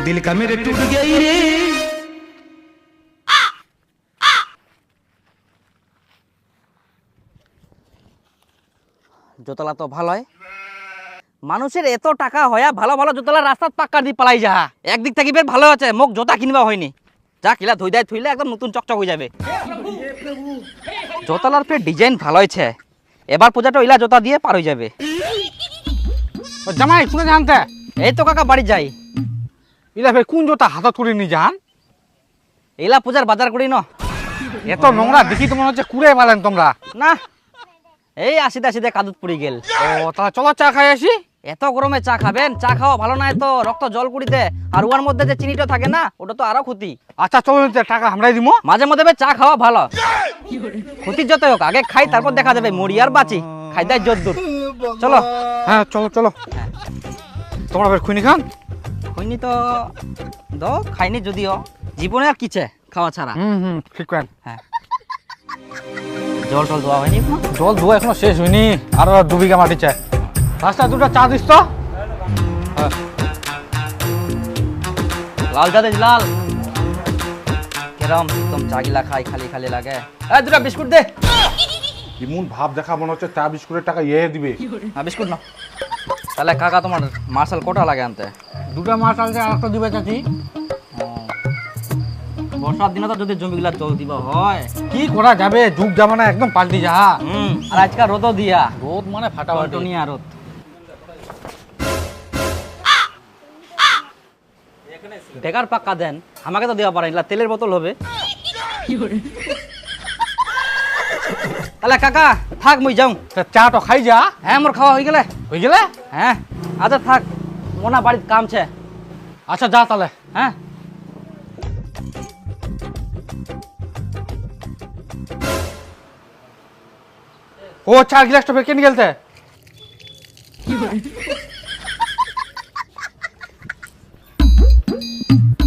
दिल का मेरे टूट गई रे। জোতলা তো ভালোই, মানুষের এত টাকা হয়া ভালো ভালো জোতলা রাস্তাত পাক্কা দিয়ে পালাই যা। একদিক থেকে বেশ ভালো আছে, মোক জোতা কিনবা হয়নি। যা কিলা ধুই দেয় থুইলে একদম নতুন চকচক হয়ে যাবে। জোতলার ফের ডিজাইন ভালো হয়েছে, এবার পূজাটা ইলা জোতা দিয়ে পার হয়ে যাবে। জামাই কোনে জানতে এই তো কাকা বাড়ি যাই। ইলা ফের কোন জোতা হাতত করে নি জান? এলা পূজার বাজার করি ন। এত নোংরা দেখি তো মনে হচ্ছে কুড়ে পালেন তোমরা। না এই আসিতে আসিতে কাদুত পড়ি গেল। ও তাহলে চলো চা খাই আসি। এত গরমে চা খাবেন? চা খাওয়া ভালো নয় তো, রক্ত জল কুড়িতে। আর ওর মধ্যে যে চিনিটা থাকে না, ওটা তো আরো ক্ষতি। আচ্ছা চলো টাকা আমরাই দিব। মাঝে মধ্যে চা খাওয়া ভালো, ক্ষতির যত হোক আগে খাই তারপর দেখা যাবে মরি আর বাঁচি। খাই দেয় যদ্দূর। চলো। হ্যাঁ চলো চলো। তোমরা ফের খুনি খান? হয়নি তো দ খাইনি যদিও, জীবনে আর কিছে খাওয়া ছাড়া। ঠিক করেন। হ্যাঁ জল টল দেওয়া হয়নি এখনো? জল ধোয়া এখনো শেষ হয়নি, আর 2 বিঘা মাটি চাই। রাস্তা দুটো চা দিস তো। লাল চা দিস লাল। কেরম একদম চা গিলা খাই খালি খালি লাগে। এই দুটা বিস্কুট দে। এমন ভাব দেখা মনে হচ্ছে চা বিস্কুটের টাকা দিবে। হ্যাঁ বিস্কুট না। তাহলে কাকা তোমার মার্শাল কটা লাগে আনতে? 2টা মাছ আনতে আর একটা দিবে চাচি। বর্ষার দিনে তো যদি জমিগুলা জল দিবা হয়। কি করা যাবে, যুগ জামানা একদম পাল্টি যা। আর আজকাল রোদও দিয়া, রোদ মানে ফাটাফাটি। নিয়া রোদ। বেকার পাক্কা দেন, আমাকে তো দেওয়া পারেন, তেলের বোতল হবে। তাহলে কাকা থাক মুই যাও। চা তো খাই যা। হ্যাঁ মোর খাওয়া হয়ে গেলে। হয়ে গেলে? হ্যাঁ আচ্ছা থাক, মোনা বাড়ির কাম ছে। আচ্ছা যা তাহলে। হ্যাঁ ও 4 গ্লাসটা ফের কেন গেলতে?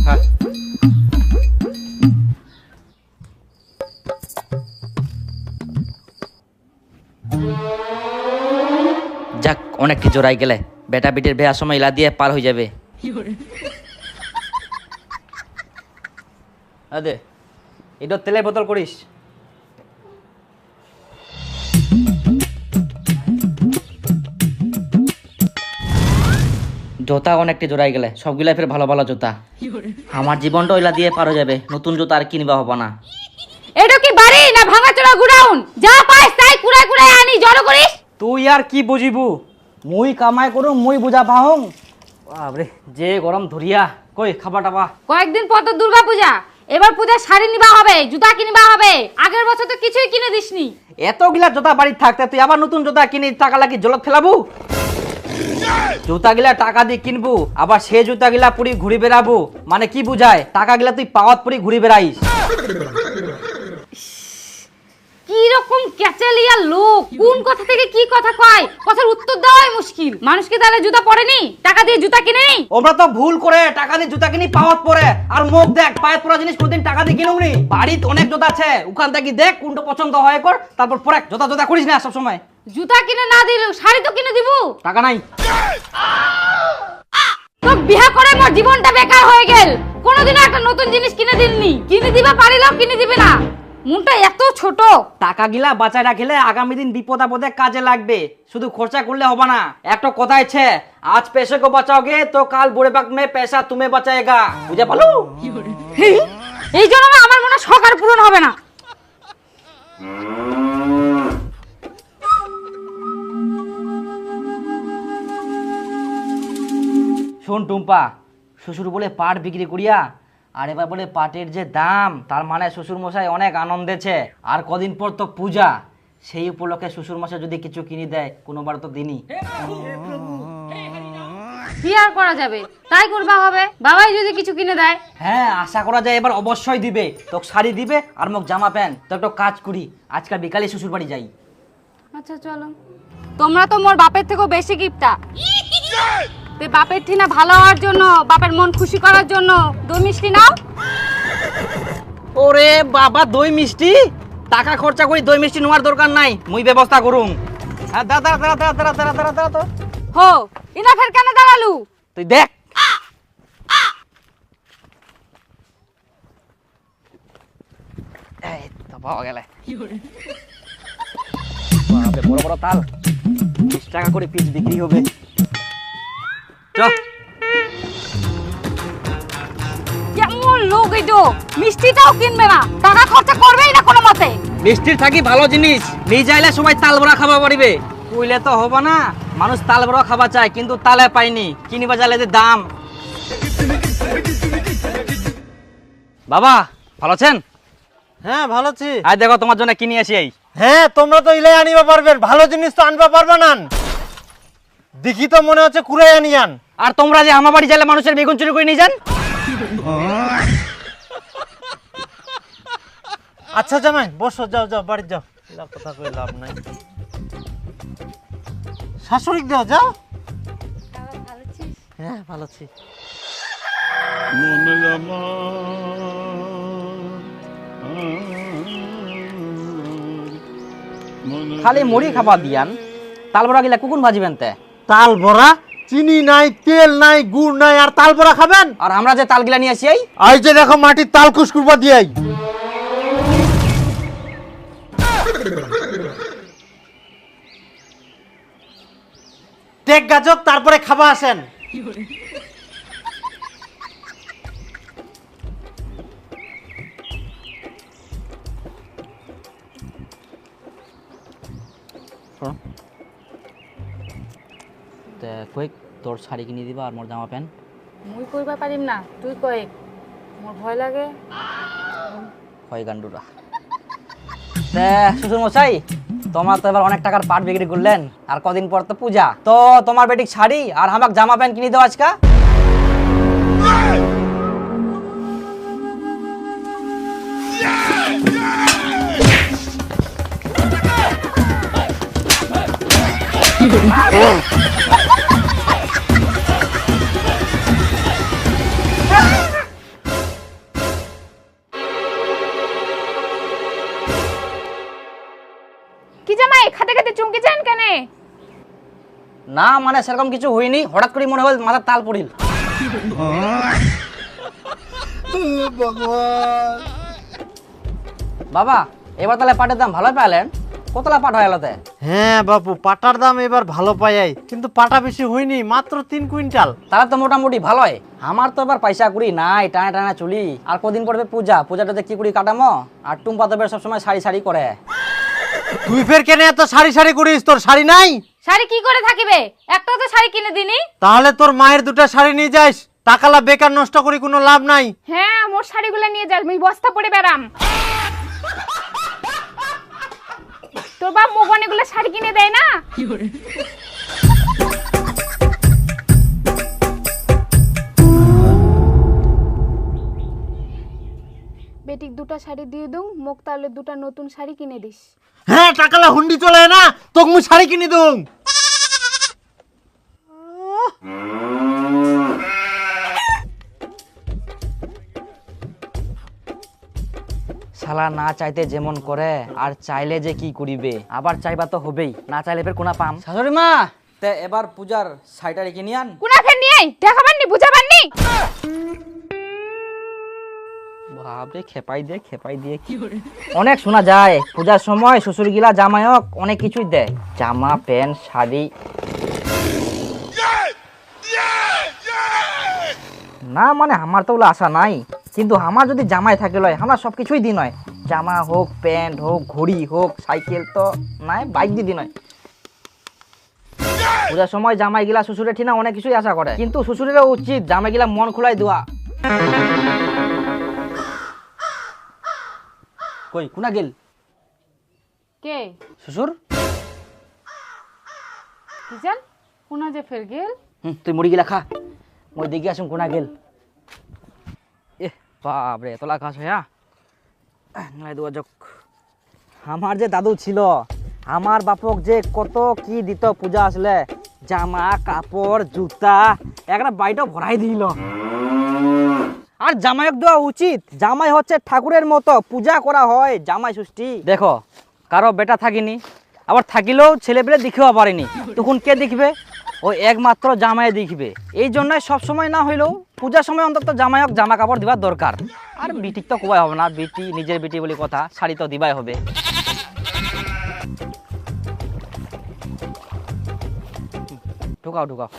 হ্যাঁ যাক অনেকটি জোড়াই গেলে, বেটা বেটির বেয়ার সময় ইলা দিয়ে পার হয়ে যাবে। আদে এটা তেলের বোতল করিস। জোতা অনেকটি জোড়াই গেলে, সবগুলাই ফের ভালো ভালো জোতা। আমার জীবনটা ওইলা দিয়ে পার হয়ে যাবে, নতুন জোতা আর কিনবা হবে না। এটা কি বাড়ি না ভাঙাচোরা গুডাউন? যা পাইস তাই কুড়াই কুড়াই আনি জড়ো করিস। তুই আর কি বুঝিবু, মুই কামাই করু মুই বুঝা পাহং। বাবরে যে গরম ধরিয়া, কই খাবা টাবা? কয়েকদিন পর তো দুর্গা পূজা, এবার পূজায় শাড়ি নিবা হবে, জুতা কিনবা হবে। আগের বছর তো কিছুই কিনে দিসনি। এতগুলা জোতা বাড়িতে থাকতে তুই আবার নতুন জোতা কিনে টাকা লাগি জলত ফেলাবু? জুতা গিলা টাকা দিয়ে কিনবু, আবার সে জুতা গিলা পুরি ঘুরি বেড়াবো, মানে কি বুঝায়? টাকা গিলা তুই পাওয়াত পুরি ঘুরি বেড়াইস। কি রকম ক্যাচালিয়া লোক, কোন কথা থেকে কি কথা কয়, কথার উত্তর দেওয়াই মুশকিল। মানুষ কি তাহলে জুতা পরেনি? টাকা দিয়ে জুতা কিনে নি? ওমরা তো ভুল করে টাকা দিয়ে জুতা কিনি পাওয়াত পরে, আর মুখ দেখ পায়ে পরা জিনিস কোনদিন টাকা দিয়ে কিনুনি। বাড়িতে অনেক জুতা আছে, ওখান থেকে দেখ কোনটা পছন্দ হয় কর, তারপর পরে জুতা জুতা করিস না সব সময়। জুতা কিনে না দিলেও শাড়ি তো কিনে দিব। টাকা নাই তো বিয়া করে মোর জীবনটা বেকার হয়ে গেল। কোনোদিনও একটা নতুন জিনিস কিনে দিননি। কিনে দিবা পারিলেও কিনে দিবে না, মনটা এত ছোট। টাকা গিলা বাঁচায় রাখলে আগামী দিন বিপদ আপদে কাজে লাগবে, শুধু খরচা করলে হবে না। একটা কথা আছে, আজ पैसे को बचाओगे तो काल बुढ़े वक्त में पैसा तुम्हें बचाएगा। বুঝে পালো? এই জন্য আমার মনে শখ আর পূরণ হবে না। শোন টুম্পা, শ্বশুর বলে পাট বিক্রি করিয়া, আর এবার বলে পাটের যে দাম, তার মানে শ্বশুর মশাই অনেক আনন্দেছে। আর কদিন পর তো পূজা, সেই উপলক্ষে শ্বশুর মশাই যদি কিছু কিনে দেয়, কোনোবার তো দিনই। কি আর করা যাবে, তাই করবা হবে। বাবাই যদি কিছু কিনে দেয়। হ্যাঁ আশা করা যায় এবার অবশ্যই দিবে। তোকে শাড়ি দিবে আর মোক জামা প্যান্ট। তো একটা কাজ করি, আজকাল বিকালে শ্বশুর বাড়ি যাই। আচ্ছা চলো। তোমরা তো মোর বাপের থেকেও বেশি গিফটা। তে বাপের ঠিনা ভালো হওয়ার জন্য, বাপের মন খুশি করার জন্য দই মিষ্টি নাও। ওরে বাবা, দই মিষ্টি? টাকা খরচা করি দই মিষ্টি নেওয়ার দরকার নাই, মুই ব্যবস্থা করুম। হ্যাঁ দাঁড়া দাঁড়া দাঁড়া দাঁড়া দাঁড়া দাঁড়া দাঁড়া তো। হো ইনা ফের কেন দাঁড়ালু? তুই দেখ পাওয়া গেলে বাপরে, বড় বড় তাল, 20 টাকা করে পিস বিক্রি হবে। চল। কেমন লোক এটো, মিষ্টিটাও কিনবে না, টাকা খরচা করবেই না কোনো মতে। মিষ্টির থাকি ভালো জিনিস নিয়ে যাইলে সবাই তাল বড়া খাবা পারিবে, কইলে তো হবো না। মানুষ তাল বড়া খাবা চায় কিন্তু তালে পাইনি, কিনিবা যাইলে যে দাম। বাবা ভালো আছেন? হ্যাঁ ভালো আছি। আজ দেখো তোমার জন্য কিনে আসি এই। হ্যাঁ তোমরা তো ইলাই আনিবা পারবেন, ভালো জিনিস তো আনবা পারবা না। দেখি তো মনে হচ্ছে কুড়াই আনিয়ান। আর তোমরা যে আমার বাড়ি যাইলে মানুষের বেগুন চুরি করে নিয়ে যান। আচ্ছা জামাই বসো, যাও যাও বাড়ি যাও, এলা কথা কই লাভ নাই। শাশুড়ি দাও যাও। হ্যাঁ ভালো আছি। খালি মুড়ি খাবা দিয়ান, তাল বড়া গিলা কুকুন ভাজিবেন তে। তাল বড়া, চিনি নাই, তেল নাই, গুড় নাই, আর তাল বড়া খাবেন? আর আমরা যে তাল গিলা নিয়ে আসি এই, এই যে দেখো মাটির তাল কুসকুরবা দিয়াই। টেক গাজক তারপরে খাবা আসেন। তে কই তোর শাড়ি কিনে দিবা আর মোর জামা প্যান্ট। মুই কইবা পারিম না, তুই কই, মোর ভয় লাগে। হয় গান্ডুরা। তে শ্বশুর মশাই, তোমার তো এবার অনেক টাকার পাট বিক্রি করলেন, আর কদিন পর তো পূজা, তো তোমার বেটিক শাড়ি আর আমাক জামা প্যান্ট কিনে দাও আজকা। কি জামাই খাতে খাতে চুমকি যান কেন? না মানে সেরকম কিছু হয়নি, হঠাৎ করে মনে হয় মাথার তাল পড়িল। বাবা এবার তাহলে পাটের দাম ভালো পাইলেন, কতলা পাট হয় এলাতে? হ্যাঁ বাপু, পাটার দাম এবার ভালো পাই, কিন্তু পাটা বেশি হয়নি, মাত্র 3 কুইন্টাল। তাহলে তো মোটামুটি ভালোই। আমার তো এবার পয়সা কুড়ি নাই, টানা টানা চুলি, আর কদিন পড়বে পূজা, পূজাটাতে কি কুড়ি কাটামো। আর টুম্পা তো বের সবসময় শাড়ি শাড়ি করে। তুই ফের কেন এত শাড়ি শাড়ি করিস? তোর শাড়ি নাই? শাড়ি কি করে থাকিবে, একটাও তো শাড়ি কিনে দিনি। তাহলে তোর মায়ের দুটো শাড়ি নিয়ে যাস, টাকালা বেকার নষ্ট করি কোনো লাভ নাই। হ্যাঁ মোর শাড়িগুলো নিয়ে যাস, আমি বস্তা পরে বেরাম। তোর বাপ মুখ অনেকগুলো শাড়ি কিনে দেয় না। বেটিক দুটা শাড়ি দিয়ে দઉં, মোক তাহলে দুটা নতুন শাড়ি কিনে দিস। হ্যাঁ টাকালা হুন্ডি চলে না, তোকে মুই শাড়ি কিনে দઉં। শালা না চাইতে যেমন করে, আর চাইলে যে কি করিবে, আবার চাইবা তো হবেই, না চাইলে ফের কোনা পাম। শাশুড়ি মা, তে এবার পূজার শাড়িটা রেখে নিয়ে আন। কোনা ফের নিয়ে আই, দেখাবার নি বুঝাবার নি। বাপরে খেপাই দিয়ে কি অনেক শোনা যায় পূজার সময় শ্বশুর গিলা জামাইক অনেক কিছুই দেয়, জামা প্যান্ট শাড়ি। না মানে আমার তো ওগুলো আশা নাই, কিন্তু আমার যদি জামাই থাকে লয়, আমরা সব কিছুই দিন হয়, জামা হোক, প্যান্ট হোক, ঘড়ি হোক, সাইকেল তো নাই, বাইক দিদি নয়। পূজার সময় জামাই গিলা শ্বশুরের ঠিনা অনেক কিছুই আশা করে, কিন্তু শ্বশুরেরও উচিত জামাই গিলা মন খোলাই দেওয়া। কই কোনা গেল কে? শ্বশুর। কি জান কোনা যে ফের গেল। তুই মুড়ি গিলা খা, মই দেখি আসুন কোনা গেল। এ বাপরে এতলা কাজ হ্যাঁ নাই দেওয়া যাক। আমার যে দাদু ছিল, আমার বাপক যে কত কি দিত পূজা আসলে, জামা কাপড় জুতা একটা বাড়িটা ভরাই দিল। আর জামাইক দেওয়া উচিত, জামাই হচ্ছে ঠাকুরের মতো, পূজা করা হয় জামাই ষষ্ঠী। দেখো কারো বেটা থাকিনি, আবার থাকিলেও ছেলেপেলে দেখিও পারেনি, তখন কে দেখবে? ওই একমাত্র জামাই দেখবে। এই জন্যই সবসময় না হইলেও পূজার সময় অন্তত জামাইক জামা কাপড় দেওয়ার দরকার। আর বিটি তো কোবাই হবে না, বিটি নিজের বিটি বলে কথা, শাড়ি তো দিবাই হবে। ঢুকাও ঢুকাও।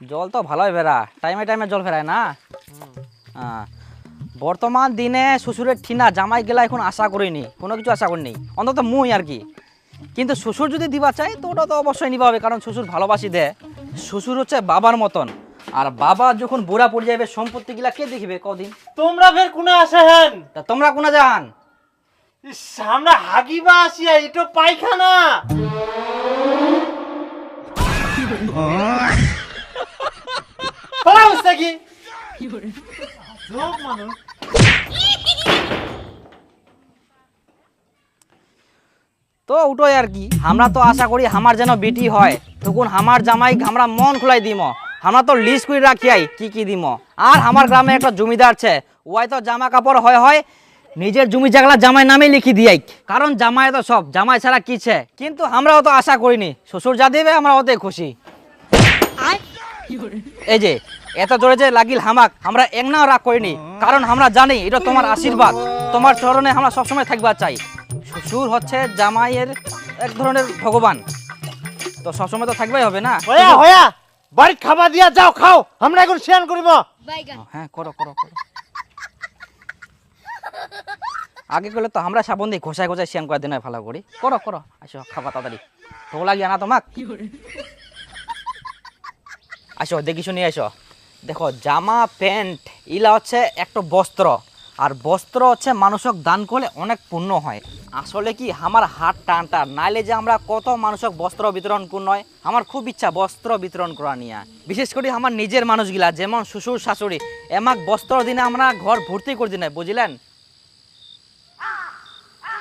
জল তো ভালোই ফেরা, টাইমে টাইমে জল ফেরায় না। হ্যাঁ, বর্তমান দিনে শ্বশুরের ঠিনা জামাই গেলা এখন আশা করিনি, কোনো কিছু আশা করিনি, অন্তত মুই আর কি। কিন্তু শ্বশুর যদি দিবা চাই তো ওটা তো অবশ্যই নিবা হবে, কারণ শ্বশুর ভালোবাসি দেয়। শ্বশুর হচ্ছে বাবার মতন, আর বাবা যখন বুড়া পড়ে যাবে সম্পত্তি গিলা কে দেখিবে কদিন? তোমরা ফের কোনে আসে হেন? তা তোমরা কোনা যান? ইস, আমরা হাগিবা আসিয়া, এটা পায়খানা। পালাও সাকি। লোক মানুষ। তো ওটাই আর কি, আমরা তো আশা করি আমার যেন বেটি হয়, তখন আমার জামাই আমরা মন খোলাই দিম। আমরা তো লিস্ট করে রাখিয়াই কি কি দিম। আর আমার গ্রামে একটা জমিদার আছে, ওই তো জামা কাপড় হয় নিজের জমি জায়গা জামাই নামে লিখি দিয়াই, কারণ জামাই তো সব, জামাই ছাড়া কিছে। কিন্তু আমরাও তো আশা করিনি, শ্বশুর যা দেবে আমরা ওতে খুশি। এই যে এত জোরে যে লাগিল হামাক, আমরা একনাও রাগ করিনি, কারণ আমরা জানি এটা তোমার আশীর্বাদ, তোমার চরণে আমরা সবসময় থাকবা চাই। শ্বশুর হচ্ছে জামাইয়ের এক ধরনের ভগবান, তো সবসময় তো থাকবাই হবে না। হয়া হয়া, বাড়ি খাবার দিয়া যাও, খাও, আমরা এখন শেয়ার করিব। হ্যাঁ করো করো করো। আগে করলে তো আমরা সাবন দিয়ে ঘষায় ঘষায় শ্যান করে দিন ভালো করি। করো করো, আসো খাবা তাড়াতাড়ি, তো লাগিয়ে না তোমাক। আসো দেখি শুনি আসো। দেখো, জামা প্যান্ট ইলা হচ্ছে একটা বস্ত্র, আর বস্ত্র হচ্ছে মানুষক দান করলে অনেক পুণ্য হয়। আসলে কি আমার হাত টানটা নাইলে যে আমরা কত মানুষক বস্ত্র বিতরণ করুন হয়, আমার খুব ইচ্ছা বস্ত্র বিতরণ করা নিয়ে। বিশেষ করে আমার নিজের মানুষগুলা যেমন শ্বশুর শাশুড়ি, এমাক বস্ত্র দিনে আমরা ঘর ভর্তি করে দিন, বুঝলেন?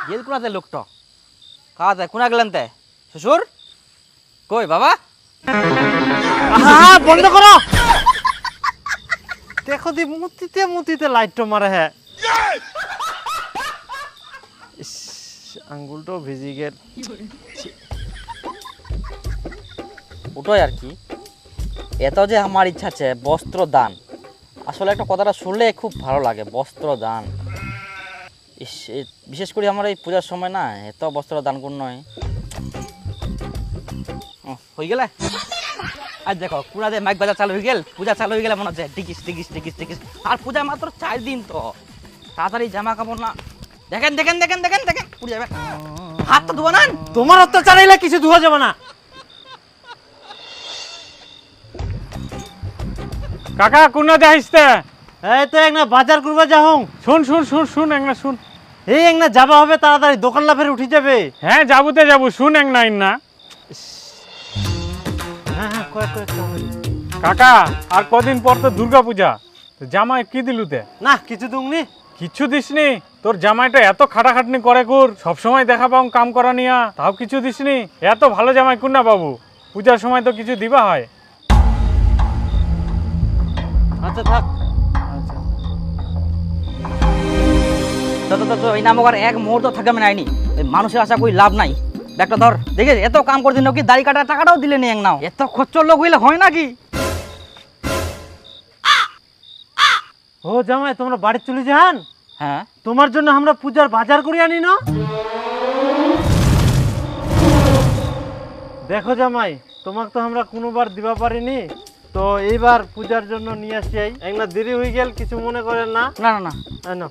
গেল কোনাতে লোকটা কাতে কোনা গেলেন তে শ্বশুর কই বাবা? বন্ধ করো। দেখো দি মুতিতে মুতিতে লাইট মারে। হ্যাঁ, আঙ্গুলটাও ভিজি গেল। ওটাই আর কি, এত যে আমার ইচ্ছা আছে বস্ত্র দান। আসলে একটা কথাটা শুনলে খুব ভালো লাগে, বস্ত্র দান। বিশেষ করে আমার এই পূজার সময় না এত বস্ত্র দান করুন নয়। হয়ে গেলে আর দেখো পুরাতে মাইক বাজার চালু হয়ে গেল, পূজা চালু হয়ে গেলে মনে হচ্ছে টিকিস টিকিস টিকিস টিকিস। আর পূজা মাত্র 4 দিন, তো তাড়াতাড়ি জামা কাপড় না। দেখেন দেখেন দেখেন দেখেন দেখেন পুড়ে যাবে, হাত তো ধোয়া না। তোমার অত্যাচার চালাইলে কিছু ধোয়া যাবে না। কাকা কোনা যাইছতে? এই তো এক না বাজার করবা যাও। শুন শুন শুন শুন এক না শুন। এই এক না যাবা হবে, তাড়াতাড়ি দোকান লাফের উঠে যাবে। হ্যাঁ যাবুতে যাবো, শুন এক না না। হ্যাঁ হ্যাঁ, কয়েক কয়েক কাকা আর কদিন পর তো দুর্গা পূজা, তো জামাই কি দিলুতে? না, কিছু দুংনি। কিছু দিসনি? তোর জামাইটা এত খাটাখাটনি করে কুর, সবসময় দেখা পাও কাম করা নিয়া, তাও কিছু দিসনি? এত ভালো জামাই কুন না বাবু, পূজার সময় তো কিছু দিবা হয়। আচ্ছা থাক। তো এই নামক আর এক মুহূর্ত থাকবে নাইনি, মানুষের আশা কই লাভ নাই। একটা ধর দেখে এত কাম করে দিন কি দাড়ি কাটার টাকাটাও দিলে নি এক নাও, এত খরচর লোক হইলে হয় নাকি? ও জামাই, তোমরা বাড়ি চলে যান। হ্যাঁ, তোমার জন্য আমরা পূজার বাজার করে আনি না। দেখো জামাই, তোমাকে তো আমরা কোনোবার দিবা পারিনি, তো এইবার পূজার জন্য নিয়ে আসি। একটা দেরি হয়ে গেল, কিছু মনে করেন না। না না না, না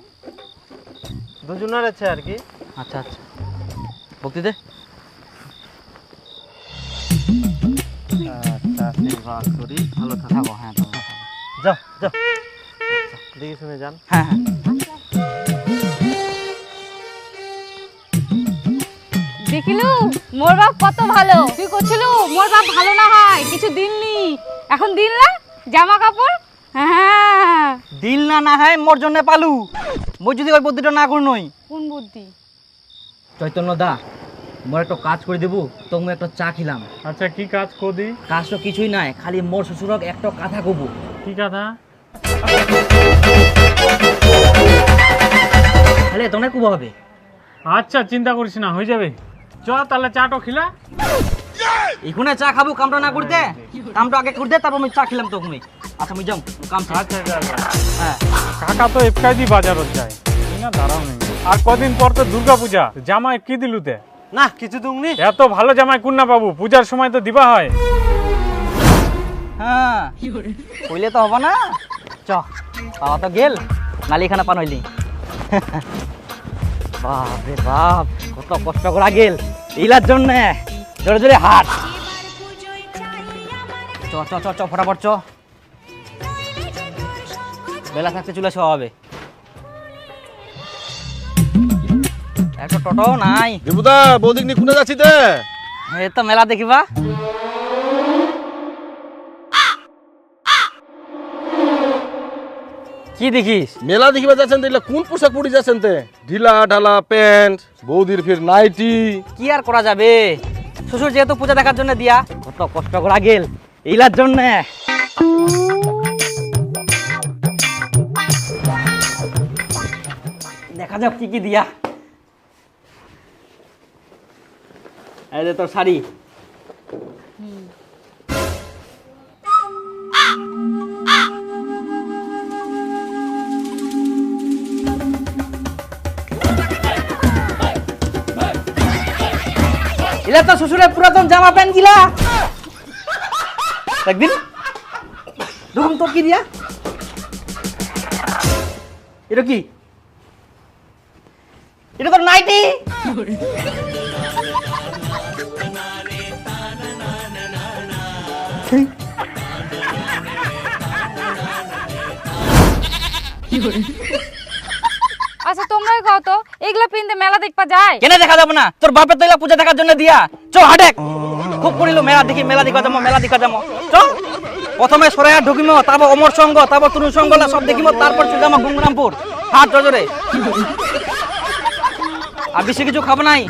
দুজনের আছে আর কি। আচ্ছা আচ্ছা, ভক্তি দে। আচ্ছা, আশীর্বাদ করি, ভালো থাকো। হ্যাঁ থাকো। যাও যাও, দেখে শুনে যান। হ্যাঁ হ্যাঁ। দেখিলু মোর বাপ কত ভালো। তুই করছিল মোর বাপ ভালো না হয় কিছু দিননি, এখন দিন না জামা কাপড়। হ্যাঁ, দিল না না হয় মোর জন্য পালু, মই যদি ওই বুদ্ধিটা না করি নই। কোন বুদ্ধি? চৈতন্য দা, মোর একটা কাজ করে দেবো, তো মই একটা চা খেলাম। আচ্ছা কি কাজ কদি? কাজ তো কিছুই নাই, খালি মোর শ্বশুরক একটা কথা কব। কি কথা? তাহলে তোমরা কুব হবে। আচ্ছা চিন্তা করিস না, হয়ে যাবে। চ তাহলে চাটো খিলা। এখানে চা খাবো কামটা না করতে, কামটা আগে করতে তারপর আমি চা খেলাম তখন। আচ্ছা আমি যাও কাম শেষ। আচ্ছা যা যা। হ্যাঁ কাকা তো এফকাইজি বাজারত যায় না, দাঁড়াও নেই। আর কদিন পর তো দুর্গা পূজা, জামাই কি দিলুতে? না কিছু তুমি এত ভালো জামাই কোন না বাবু, পূজার সময় তো দিবা হয়। হ্যাঁ কইলে তো হবো না, চ পাওয়া তো গেল নালি খানা পান হইলি। বাপ রে বাপ, কত কষ্ট করা গেল ইলার জন্য। জোরে জোরে হাট, চ চ চ চ ফটাফট চ, বেলা থাকতে চলে আসা হবে। একটা টোটো নাই, দেবুদা বৌদিক নিয়ে কোনে যাচ্ছি তে? এই তো মেলা দেখিবা। কি দেখিস? মেলা দেখিবা যাচ্ছেন দেখলে কোন পোশাক পরে যাচ্ছেন তে? ঢিলা ঢালা প্যান্ট, বৌদির ফির নাইটি। কি আর করা যাবে, শ্বশুর যেহেতু পূজা দেখার জন্য দিয়া, কত কষ্ট করা গেল এইলার জন্য। দেখা যাক কি কি দিয়া। এই যে তোর শাড়ি, এলা তো শ্বশুরের পুরাতন জামা প্যান্ট গিলা একদিন দেখুন তোর কি দিয়া। এটা কি? এটা তোর নাইটি। আচ্ছা তোমরাই কও তো এগুলা পিনতে মেলা দেখবা যায়? কেন দেখা যাবো না, তোর বাপের তো এলা পূজা দেখার জন্য দিয়া। চ হাটেক খুব করিল মেলা দেখি, মেলা দেখা যাবো, মেলা দেখা যাবো। চ প্রথমে সরাইয়া ঢুকিম, তারপর অমর সঙ্গ, তারপর তরুণ সঙ্গ সব দেখিম, তারপর চলে যাবো গঙ্গরামপুর হাট জজরে। আর বেশি কিছু খাবো নাই,